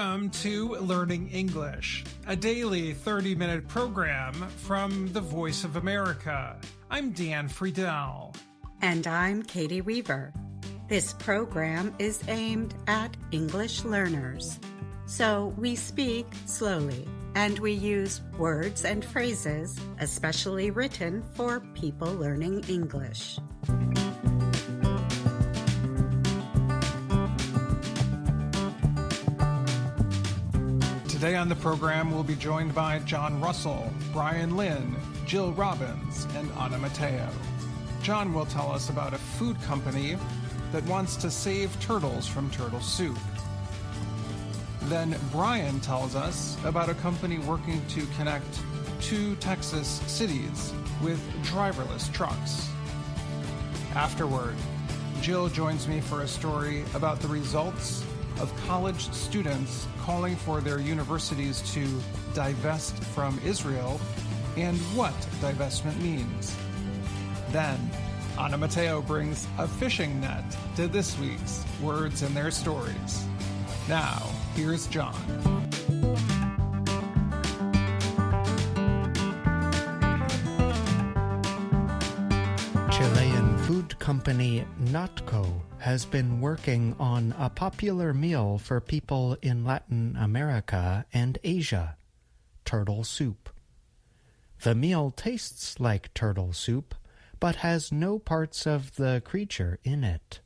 Welcome to Learning English, a daily 30-minute program from the Voice of America. I'm Dan Friedel. And I'm Katie Weaver. This program is aimed at English learners. So we speak slowly, and we use words and phrases especially written for people learning English. Today on the program, we'll be joined by John Russell, Brian Lynn, Jill Robbins, and Anna Matteo. John will tell us about a food company that wants to save turtles from turtle soup. Then Brian tells us about a company working to connect two Texas cities with driverless trucks. Afterward, Jill joins me for a story about the results of college students calling for their universities to divest from Israel and what divestment means. Then, Anna Matteo brings a fishing net to this week's Words and Their Stories. Now, here's John. Chilean food company Natco has been working on a popular meal for people in Latin America and Asia, turtle soup. The meal tastes like turtle soup, but has no parts of the creature in it.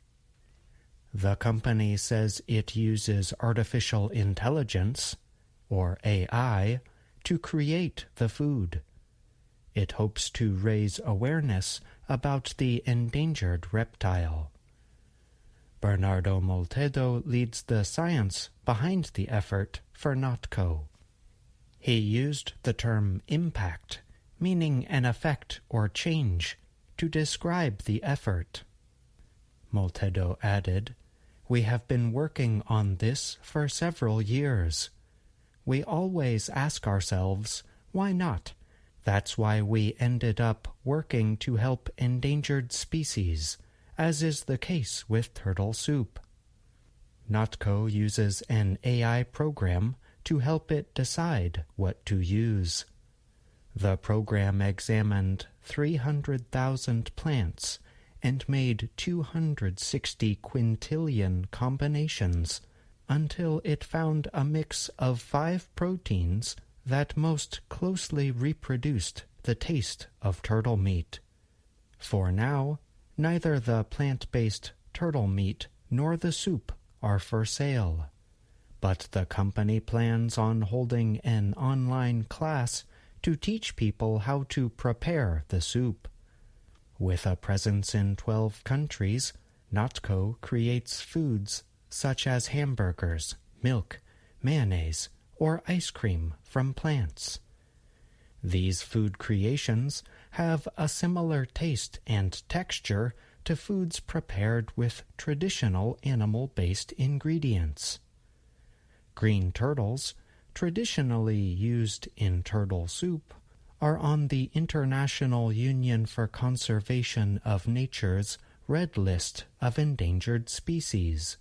The company says it uses artificial intelligence, or AI, to create the food. It hopes to raise awareness about the endangered reptile. Bernardo Moltedo leads the science behind the effort for Natco. He used the term impact, meaning an effect or change, to describe the effort. Moltedo added, "We have been working on this for several years. We always ask ourselves, why not? That's why we ended up working to help endangered species, as is the case with turtle soup." Natco uses an AI program to help it decide what to use. The program examined 300,000 plants and made 260 quintillion combinations until it found a mix of 5 proteins that most closely reproduced the taste of turtle meat. For now, neither the plant-based turtle meat nor the soup are for sale, but the company plans on holding an online class to teach people how to prepare the soup. With a presence in 12 countries, Natco creates foods such as hamburgers, milk, mayonnaise, or ice cream from plants. These food creations have a similar taste and texture to foods prepared with traditional animal-based ingredients. Green turtles, traditionally used in turtle soup, are on the International Union for Conservation of Nature's Red List of Endangered Species.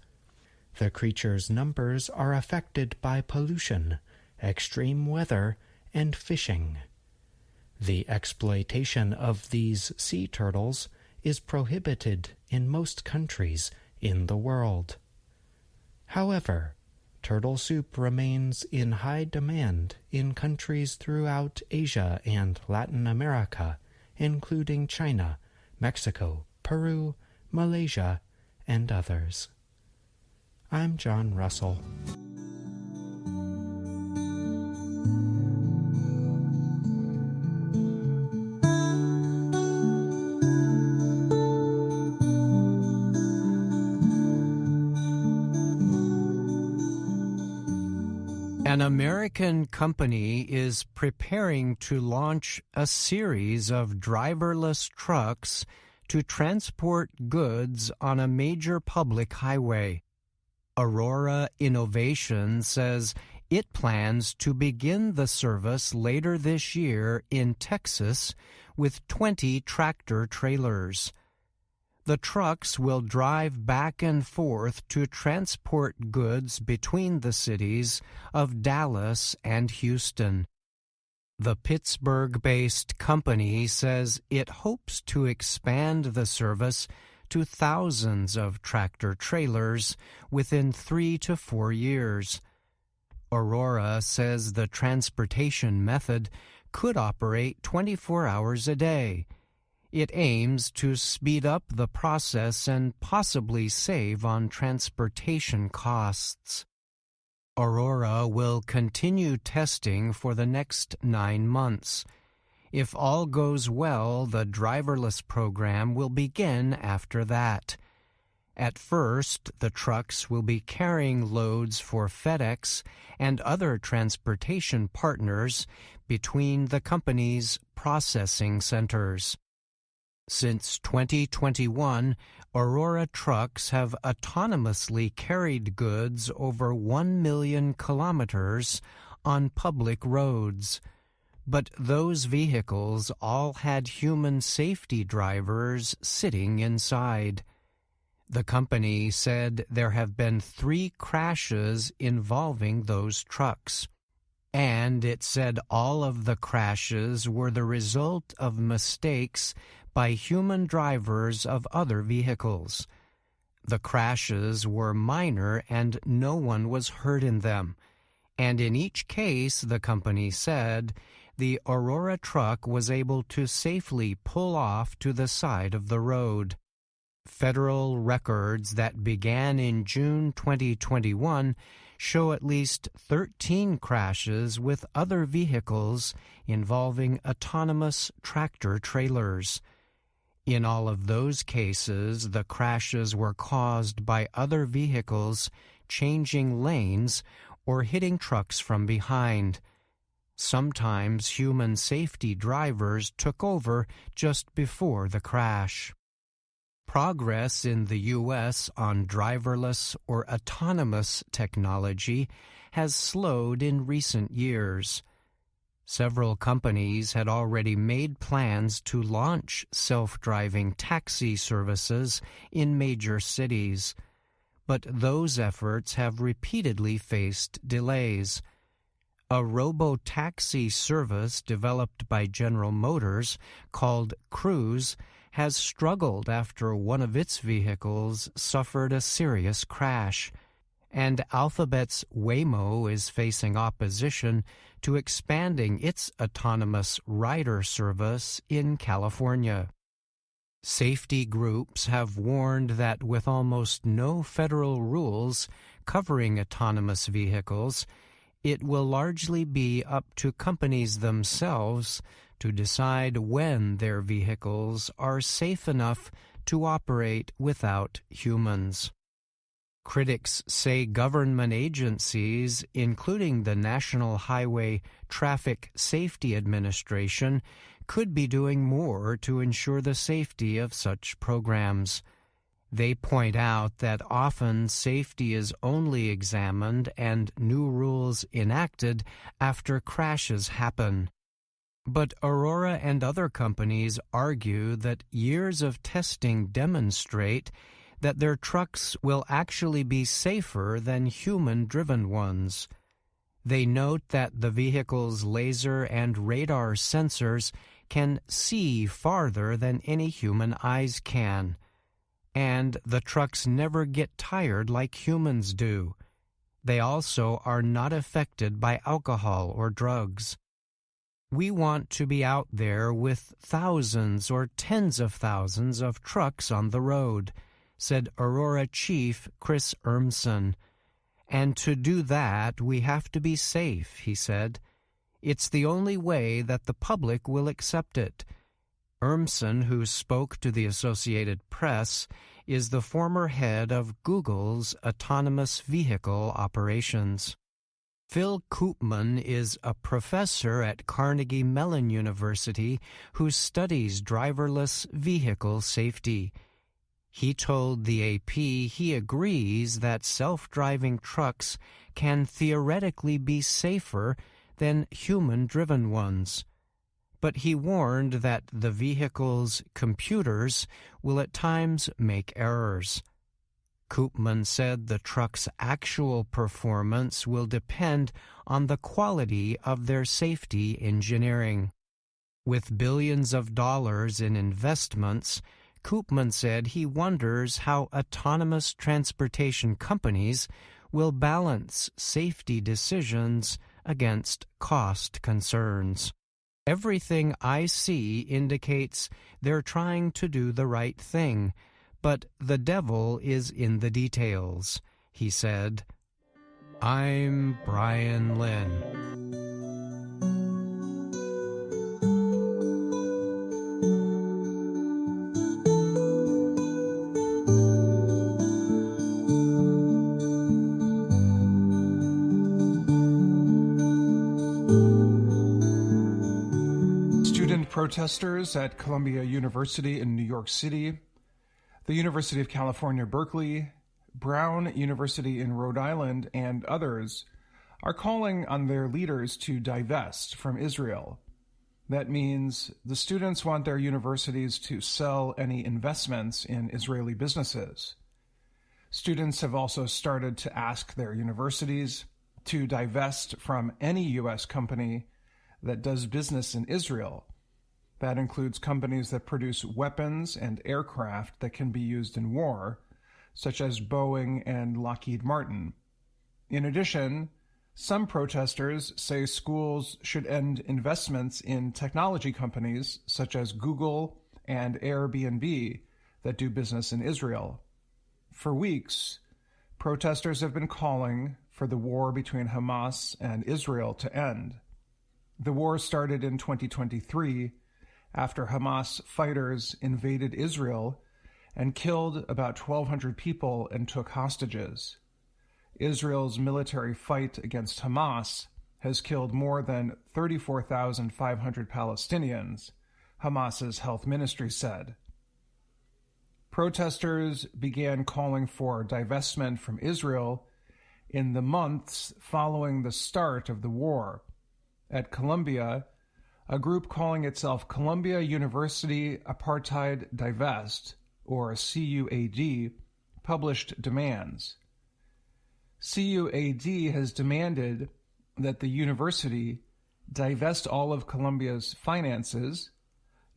The creature's numbers are affected by pollution, extreme weather, and fishing. The exploitation of these sea turtles is prohibited in most countries in the world. However, turtle soup remains in high demand in countries throughout Asia and Latin America, including China, Mexico, Peru, Malaysia, and others. I'm John Russell. An American company is preparing to launch a series of driverless trucks to transport goods on a major public highway. Aurora Innovation says it plans to begin the service later this year in Texas with 20 tractor trailers. The trucks will drive back and forth to transport goods between the cities of Dallas and Houston. The Pittsburgh-based company says it hopes to expand the service to thousands of tractor-trailers within 3 to 4 years. Aurora says the transportation method could operate 24 hours a day. It aims to speed up the process and possibly save on transportation costs. Aurora will continue testing for the next 9 months. If all goes well, the driverless program will begin after that. At first, the trucks will be carrying loads for FedEx and other transportation partners between the company's processing centers. Since 2021, Aurora trucks have autonomously carried goods over 1 million kilometers on public roads. But those vehicles all had human safety drivers sitting inside. The company said there have been 3 crashes involving those trucks. And it said all of the crashes were the result of mistakes by human drivers of other vehicles. The crashes were minor and no one was hurt in them. And in each case, the company said, the Aurora truck was able to safely pull off to the side of the road. Federal records that began in June 2021 show at least 13 crashes with other vehicles involving autonomous tractor-trailers. In all of those cases, the crashes were caused by other vehicles changing lanes or hitting trucks from behind. Sometimes human safety drivers took over just before the crash. Progress in the U.S. on driverless or autonomous technology has slowed in recent years. Several companies had already made plans to launch self-driving taxi services in major cities, but those efforts have repeatedly faced delays. A robo-taxi service developed by General Motors called Cruise has struggled after one of its vehicles suffered a serious crash, and Alphabet's Waymo is facing opposition to expanding its autonomous rider service in California. Safety groups have warned that with almost no federal rules covering autonomous vehicles, it will largely be up to companies themselves to decide when their vehicles are safe enough to operate without humans. Critics say government agencies, including the National Highway Traffic Safety Administration, could be doing more to ensure the safety of such programs. They point out that often safety is only examined and new rules enacted after crashes happen. But Aurora and other companies argue that years of testing demonstrate that their trucks will actually be safer than human-driven ones. They note that the vehicle's laser and radar sensors can see farther than any human eyes can, and the trucks never get tired like humans do. They also are not affected by alcohol or drugs. We want to be out there with thousands or tens of thousands of trucks on the road, said Aurora Chief Chris Urmson. And to do that, we have to be safe, he said. It's the only way that the public will accept it. Urmson, who spoke to the Associated Press, is the former head of Google's autonomous vehicle operations. Phil Koopman is a professor at Carnegie Mellon University who studies driverless vehicle safety. He told the AP he agrees that self-driving trucks can theoretically be safer than human-driven ones. but he warned that the vehicle's computers will at times make errors. Koopman said the truck's actual performance will depend on the quality of their safety engineering. With billions of dollars in investments, Koopman said he wonders how autonomous transportation companies will balance safety decisions against cost concerns. Everything I see indicates they're trying to do the right thing, but the devil is in the details, he said. I'm Brian Lynn. Protesters at Columbia University in New York City, the University of California, Berkeley, Brown University in Rhode Island, and others are calling on their leaders to divest from Israel. That means the students want their universities to sell any investments in Israeli businesses. Students have also started to ask their universities to divest from any U.S. company that does business in Israel. That includes companies that produce weapons and aircraft that can be used in war, such as Boeing and Lockheed Martin. In addition, some protesters say schools should end investments in technology companies such as Google and Airbnb that do business in Israel. For weeks, protesters have been calling for the war between Hamas and Israel to end. The war started in 2023 after Hamas fighters invaded Israel and killed about 1,200 people and took hostages. Israel's military fight against Hamas has killed more than 34,500 Palestinians, Hamas's health ministry said. Protesters began calling for divestment from Israel in the months following the start of the war. At Columbia, a group calling itself Columbia University Apartheid Divest, or CUAD, published demands. CUAD has demanded that the university divest all of Columbia's finances,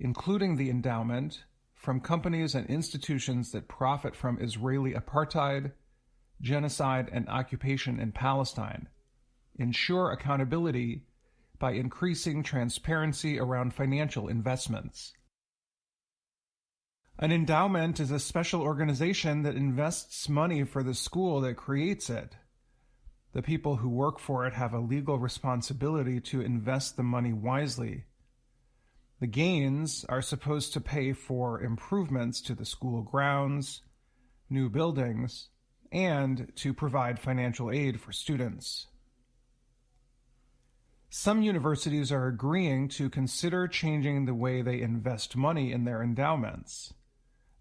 including the endowment, from companies and institutions that profit from Israeli apartheid, genocide, and occupation in Palestine, ensure accountability by increasing transparency around financial investments. An endowment is a special organization that invests money for the school that creates it. The people who work for it have a legal responsibility to invest the money wisely. The gains are supposed to pay for improvements to the school grounds, new buildings, and to provide financial aid for students. Some universities are agreeing to consider changing the way they invest money in their endowments.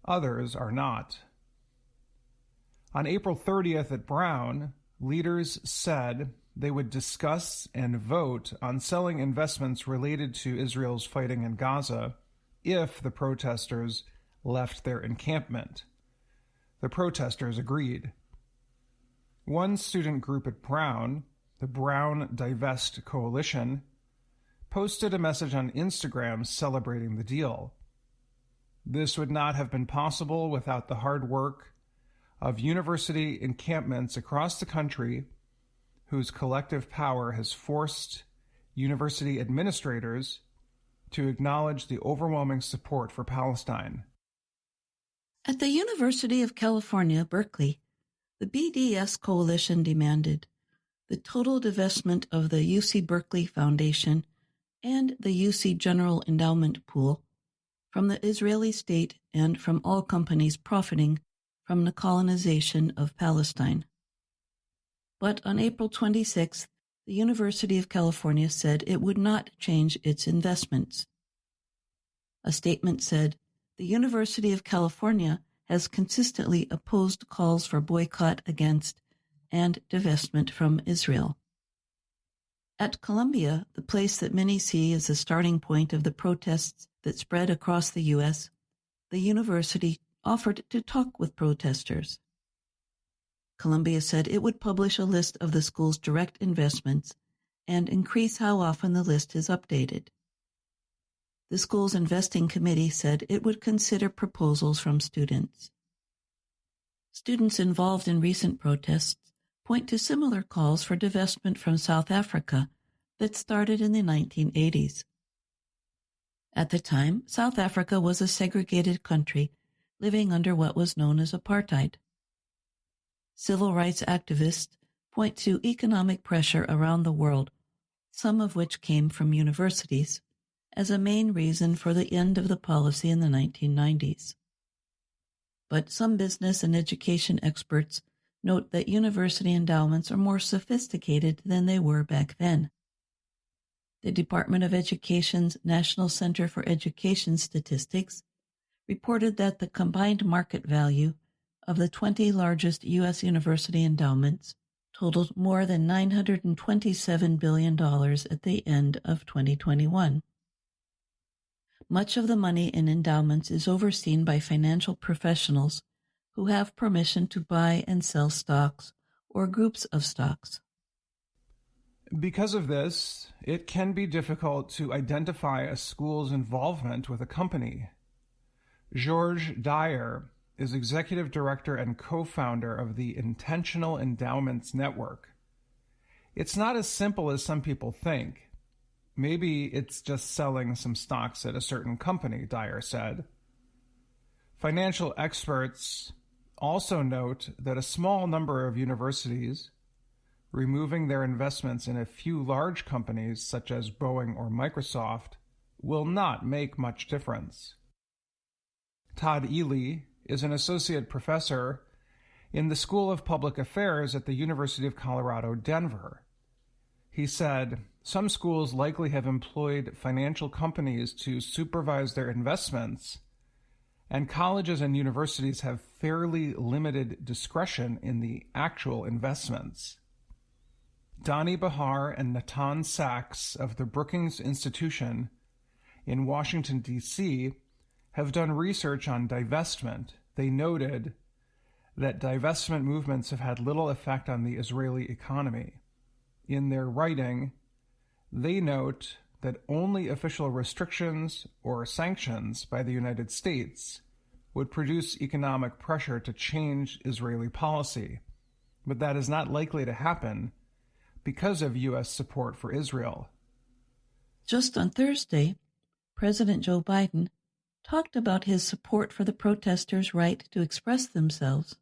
Others are not. On April 30th at Brown, leaders said they would discuss and vote on selling investments related to Israel's fighting in Gaza if the protesters left their encampment. The protesters agreed. One student group at Brown, the Brown Divest Coalition, posted a message on Instagram celebrating the deal. This would not have been possible without the hard work of university encampments across the country whose collective power has forced university administrators to acknowledge the overwhelming support for Palestine. At the University of California, Berkeley, the BDS Coalition demanded the total divestment of the UC Berkeley Foundation and the UC General Endowment Pool from the Israeli state and from all companies profiting from the colonization of Palestine. But on April 26th, the University of California said it would not change its investments. A statement said, "The University of California has consistently opposed calls for boycott against and divestment from Israel." At Columbia, the place that many see as the starting point of the protests that spread across the U.S., the university offered to talk with protesters. Columbia said it would publish a list of the school's direct investments and increase how often the list is updated. The school's investing committee said it would consider proposals from students. Students involved in recent protests point to similar calls for divestment from South Africa that started in the 1980s. At the time, South Africa was a segregated country living under what was known as apartheid. Civil rights activists point to economic pressure around the world, some of which came from universities, as a main reason for the end of the policy in the 1990s. But some business and education experts note that university endowments are more sophisticated than they were back then. The Department of Education's National Center for Education Statistics reported that the combined market value of the 20 largest U.S. university endowments totaled more than $927 billion at the end of 2021. Much of the money in endowments is overseen by financial professionals who have permission to buy and sell stocks or groups of stocks. Because of this, it can be difficult to identify a school's involvement with a company. George Dyer is executive director and co-founder of the Intentional Endowments Network. It's not as simple as some people think. Maybe it's just selling some stocks at a certain company, Dyer said. Financial experts also note that a small number of universities removing their investments in a few large companies such as Boeing or Microsoft will not make much difference. Todd Ely is an associate professor in the School of Public Affairs at the University of Colorado, Denver. He said, some schools likely have employed financial companies to supervise their investments, and colleges and universities have fairly limited discretion in the actual investments. Donnie Bahar and Natan Sachs of the Brookings Institution in Washington, D.C., have done research on divestment. They noted that divestment movements have had little effect on the Israeli economy. In their writing, they note that only official restrictions or sanctions by the United States would produce economic pressure to change Israeli policy, but that is not likely to happen because of U.S. support for Israel. Just on Thursday, President Joe Biden talked about his support for the protesters' right to express themselves,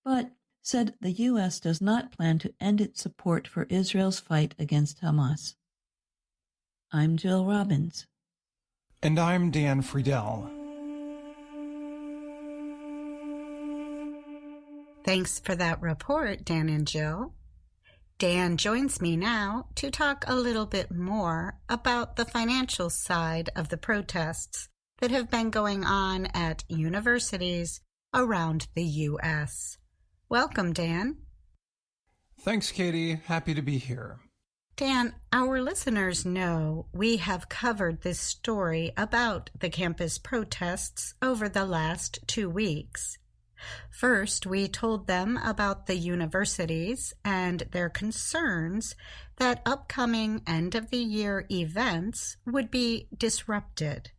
but said the U.S. does not plan to end its support for Israel's fight against Hamas. I'm Jill Robbins. And I'm Dan Friedel. Thanks for that report, Dan and Jill. Dan joins me now to talk a little bit more about the financial side of the protests that have been going on at universities around the U.S. Welcome, Dan. Thanks, Katie. Happy to be here. Dan, our listeners know we have covered this story about the campus protests over the last 2 weeks. First, we told them about the universities and their concerns that upcoming end-of-the-year events would be disrupted.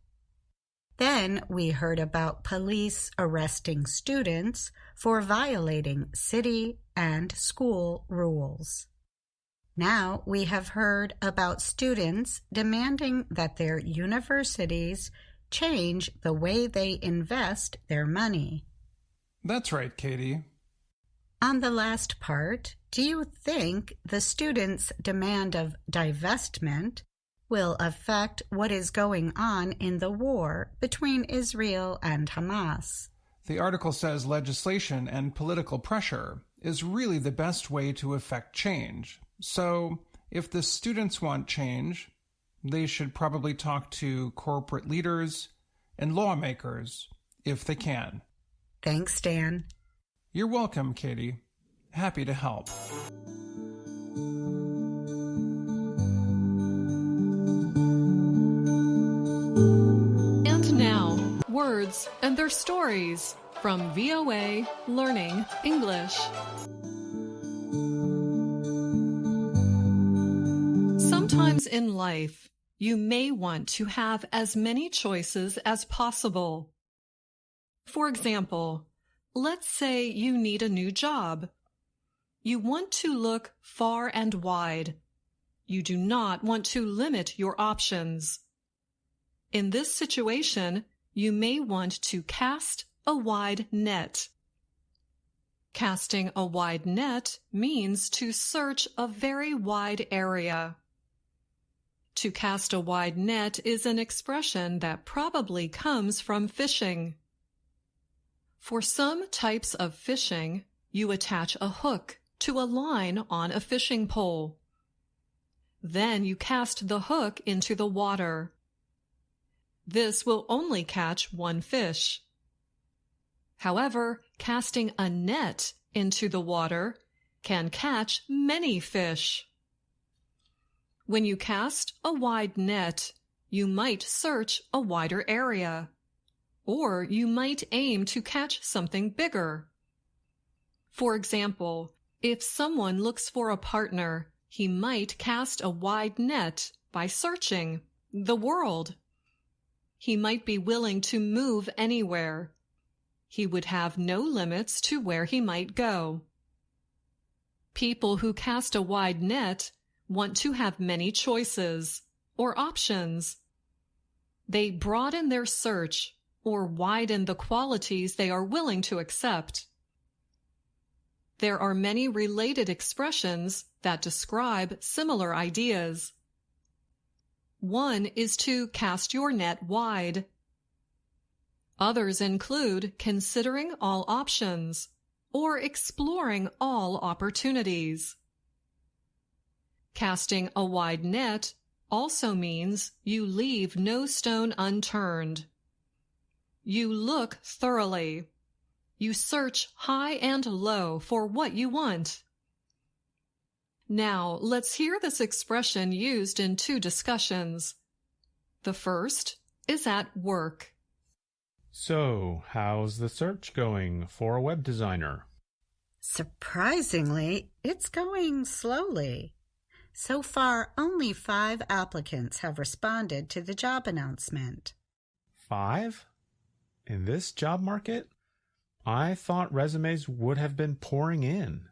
Then we heard about police arresting students for violating city and school rules. Now we have heard about students demanding that their universities change the way they invest their money. That's right, Katie. On the last part, do you think the students' demand of divestment will affect what is going on in the war between Israel and Hamas? The article says legislation and political pressure is really the best way to effect change. So, if the students want change, they should probably talk to corporate leaders and lawmakers if they can. Thanks, Dan. You're welcome, Katie. Happy to help. Words and their stories from VOA Learning English. Sometimes in life, you may want to have as many choices as possible. For example, let's say you need a new job. You want to look far and wide. You do not want to limit your options. In this situation, you may want to cast a wide net. Casting a wide net means to search a very wide area. To cast a wide net is an expression that probably comes from fishing. For some types of fishing, you attach a hook to a line on a fishing pole. Then you cast the hook into the water. This will only catch one fish. However, casting a net into the water can catch many fish. When you cast a wide net, you might search a wider area, or you might aim to catch something bigger. For example, if someone looks for a partner, he might cast a wide net by searching the world. He might be willing to move anywhere. He would have no limits to where he might go. People who cast a wide net want to have many choices or options. They broaden their search or widen the qualities they are willing to accept. There are many related expressions that describe similar ideas. One is to cast your net wide. Others include considering all options or exploring all opportunities. Casting a wide net also means you leave no stone unturned. You look thoroughly. You search high and low for what you want. Now, let's hear this expression used in two discussions. The first is at work. So, how's the search going for a web designer? Surprisingly, it's going slowly. So far, only 5 applicants have responded to the job announcement. 5? In this job market? I thought resumes would have been pouring in.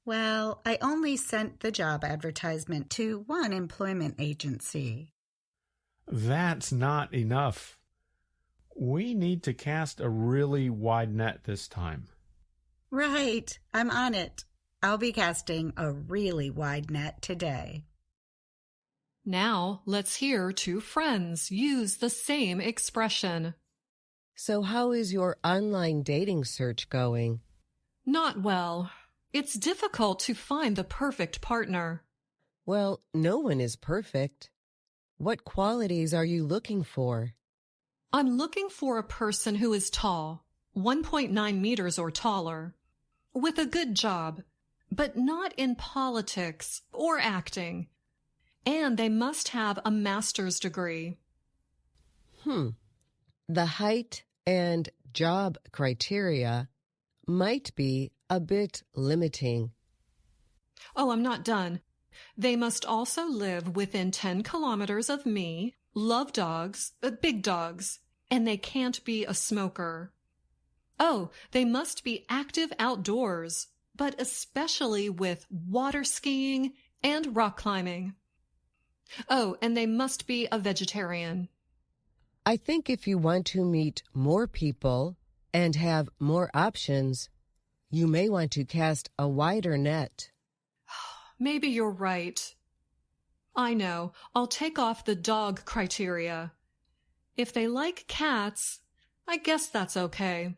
Well, I only sent the job advertisement to one employment agency. That's not enough. We need to cast a really wide net this time. Right, I'm on it. I'll be casting a really wide net today. Now, let's hear two friends use the same expression. So how is your online dating search going? Not well. It's difficult to find the perfect partner. Well, no one is perfect. What qualities are you looking for? I'm looking for a person who is tall, 1.9 meters or taller, with a good job, but not in politics or acting. And they must have a master's degree. The height and job criteria might be a bit limiting. Oh, I'm not done. They must also live within 10 kilometers of me, love dogs, big dogs, and they can't be a smoker. Oh, they must be active outdoors, but especially with water skiing and rock climbing. Oh, and they must be a vegetarian. I think if you want to meet more people and have more options, you may want to cast a wider net. Maybe you're right. I know. I'll take off the dog criteria. If they like cats, I guess that's okay.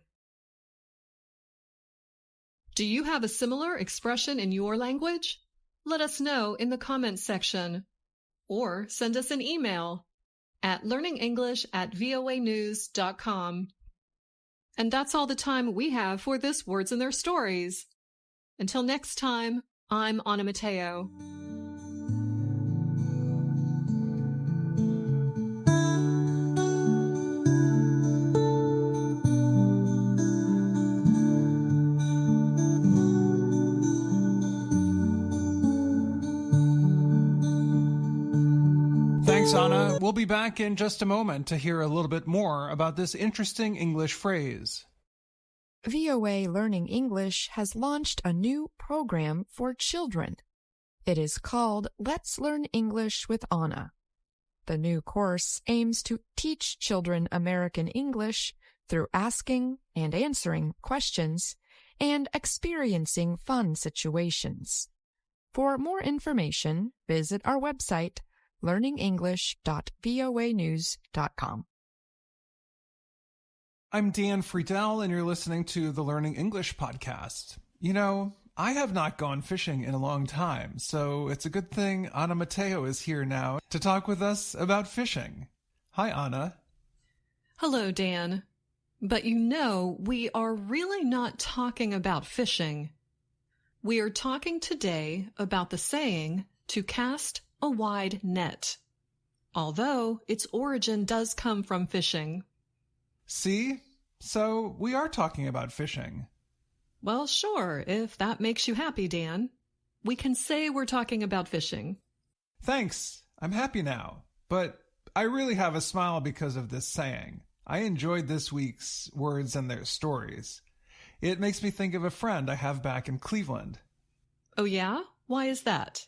Do you have a similar expression in your language? Let us know in the comments section, or send us an email at learningenglish@voanews.com. And that's all the time we have for this Words and Their Stories. Until next time, I'm Anna Mateo. Thanks, Anna. We'll be back in just a moment to hear a little bit more about this interesting English phrase. VOA Learning English has launched a new program for children. It is called Let's Learn English with Anna. The new course aims to teach children American English through asking and answering questions and experiencing fun situations. For more information, visit our website, learningenglish.voanews.com. I'm Dan Friedel, and you're listening to the Learning English podcast. You know, I have not gone fishing in a long time, so it's a good thing Anna Mateo is here now to talk with us about fishing. Hi, Anna. Hello, Dan. But you know, we are really not talking about fishing. We are talking today about the saying to cast a wide net, although its origin does come from fishing. See? So we are talking about fishing. Well, sure, if that makes you happy, Dan. We can say we're talking about fishing. Thanks. I'm happy now. But I really have a smile because of this saying. I enjoyed this week's Words and Their Stories. It makes me think of a friend I have back in Cleveland. Oh, yeah? Why is that?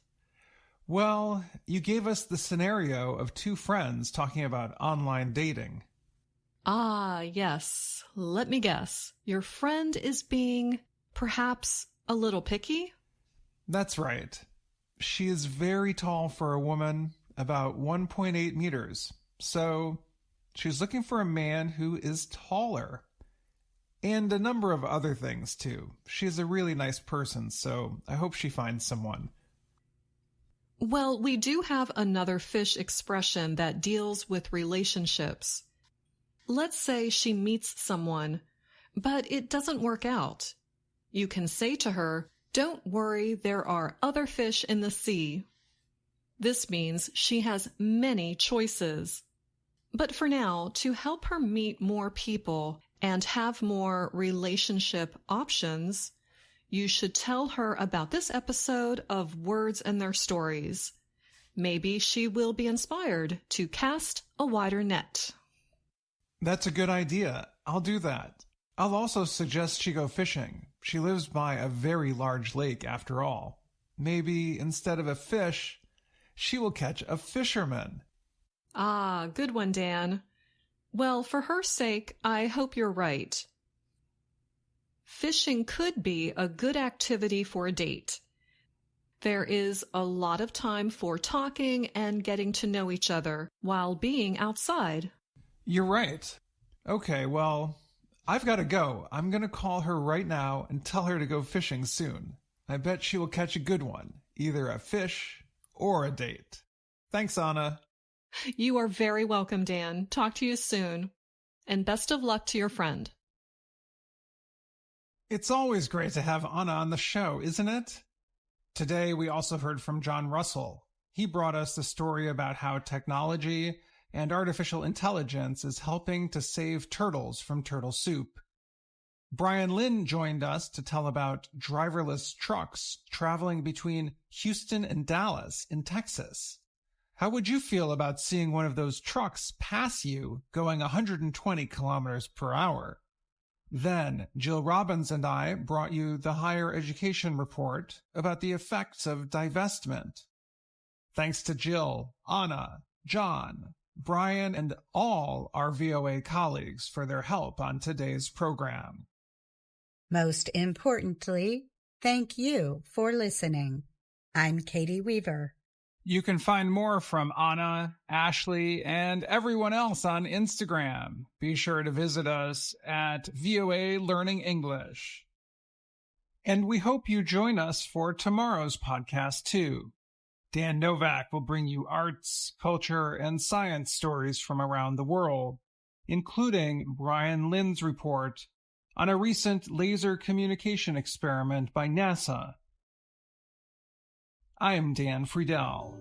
Well, you gave us the scenario of two friends talking about online dating. Ah, yes. Let me guess. Your friend is being, perhaps, a little picky? That's right. She is very tall for a woman, about 1.8 meters. So she's looking for a man who is taller. And a number of other things, too. She's a really nice person, so I hope she finds someone. Well, we do have another fish expression that deals with relationships. Let's say she meets someone, but it doesn't work out. You can say to her, "Don't worry, there are other fish in the sea." This means she has many choices. But for now, to help her meet more people and have more relationship options, you should tell her about this episode of Words and Their Stories. Maybe she will be inspired to cast a wider net. That's a good idea. I'll do that. I'll also suggest she go fishing. She lives by a very large lake, after all. Maybe instead of a fish, she will catch a fisherman. Ah, good one, Dan. Well, for her sake, I hope you're right. Fishing could be a good activity for a date. There is a lot of time for talking and getting to know each other while being outside. You're right. Okay, well, I've got to go. I'm going to call her right now and tell her to go fishing soon. I bet she will catch a good one, either a fish or a date. Thanks, Anna. You are very welcome, Dan. Talk to you soon. And best of luck to your friend. It's always great to have Anna on the show, isn't it? Today, we also heard from John Russell. He brought us the story about how technology and artificial intelligence is helping to save turtles from turtle soup. Brian Lynn joined us to tell about driverless trucks traveling between Houston and Dallas in Texas. How would you feel about seeing one of those trucks pass you going 120 kilometers per hour? Then, Jill Robbins and I brought you the Higher Education Report about the effects of divestment. Thanks to Jill, Anna, John, Brian, and all our VOA colleagues for their help on today's program. Most importantly, thank you for listening. I'm Katie Weaver. You can find more from Anna, Ashley, and everyone else on Instagram. Be sure to visit us at VOA Learning English. And we hope you join us for tomorrow's podcast, too. Dan Novak will bring you arts, culture, and science stories from around the world, including Brian Lynn's report on a recent laser communication experiment by NASA. I'm Dan Friedel.